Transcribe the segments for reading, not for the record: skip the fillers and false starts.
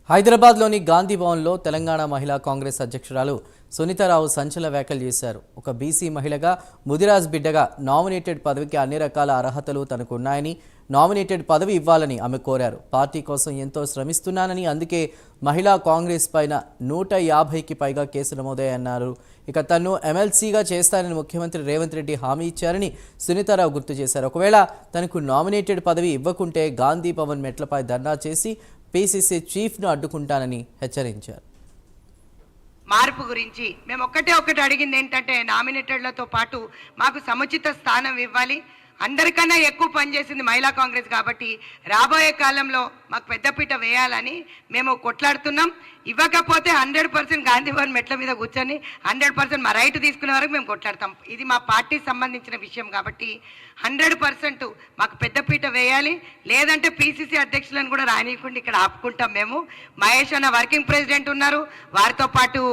హైదరాబాద్లోని గాంధీ భవన్లో తెలంగాణ మహిళా కాంగ్రెస్ అధ్యక్షురాలు సునీతారావు సంచలన వ్యాఖ్యలు చేశారు. ఒక బీసీ మహిళగా ముదిరాజ్ బిడ్డగా నామినేటెడ్ పదవికి అన్ని రకాల అర్హతలు తనకు ఉన్నాయని, నామినేటెడ్ పదవి ఇవ్వాలని ఆమె కోరారు. పార్టీ కోసం ఎంతో శ్రమిస్తున్నానని, అందుకే మహిళా కాంగ్రెస్ పైన 150కి పైగా కేసులు నమోదయ్యన్నారు. ఇక తన్ను ఎమ్మెల్సీగా చేస్తానని ముఖ్యమంత్రి రేవంత్ రెడ్డి హామీ ఇచ్చారని సునీతారావు గుర్తు చేశారు. ఒకవేళ తనకు నామినేటెడ్ పదవి ఇవ్వకుంటే గాంధీ భవన్ మెట్లపై ధర్నా చేసి పీసీసీ చీఫ్ను అడ్డుకుంటానని హెచ్చరించారు. మార్పు గురించి మేము ఒకటి అడిగింది ఏంటంటే, నామినేటెడ్లతో పాటు మాకు సముచిత స్థానం ఇవ్వాలి. అందరికన్నా ఎక్కువ పనిచేసింది మహిళా కాంగ్రెస్ కాబట్టి రాబోయే కాలంలో మాకు పెద్దపీట వేయాలని మేము కొట్లాడుతున్నాం. ఇవ్వకపోతే 100% గాంధీ భవన్ మెట్ల మీద కూర్చొని 100% మా రైట్ తీసుకునే వరకు మేము కొట్లాడతాం. ఇది మా పార్టీకి సంబంధించిన విషయం కాబట్టి 100% మాకు పెద్దపీట వేయాలి. లేదంటే పీసీసీ అధ్యక్షులను కూడా రానియకుండా ఇక్కడ ఆపుకుంటాం. మేము మహేష్ అన్న వర్కింగ్ ప్రెసిడెంట్ ఉన్నారు, వారితో పాటు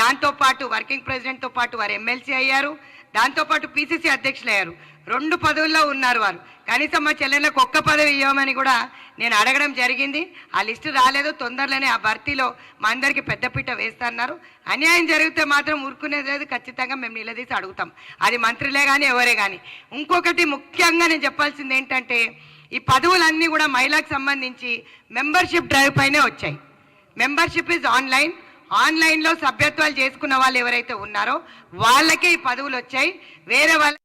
దాంతోపాటు వర్కింగ్ ప్రెసిడెంట్తో పాటు వారు ఎమ్మెల్సీ అయ్యారు, దాంతోపాటు పీసీసీ అధ్యక్షులు అయ్యారు. 2 పదవుల్లో ఉన్నారు వారు. కనీసం మా చెల్లెళ్ళకు ఒక్క పదవి ఇవ్వమని కూడా నేను అడగడం జరిగింది. ఆ లిస్టు రాలేదు. తొందరలోనే ఆ భర్తీలో మా అందరికీ పెద్దపీట వేస్తున్నారు. అన్యాయం జరిగితే మాత్రం ఊరుకునేది లేదు. ఖచ్చితంగా మేము నిలదీసి అడుగుతాం, అది మంత్రులే కానీ ఎవరే కానీ. ఇంకొకటి ముఖ్యంగా నేను చెప్పాల్సింది ఏంటంటే, ఈ పదవులన్నీ కూడా మహిళలకు సంబంధించి మెంబర్షిప్ డ్రైవ్ పైనే వచ్చాయి. మెంబర్షిప్ ఈజ్ ఆన్లైన్లో సభ్యత్వాలు చేసుకున్న వాళ్ళు ఎవరైతే ఉన్నారో వాళ్ళకే ఈ పదవులు వచ్చాయి. వేరే వాళ్ళ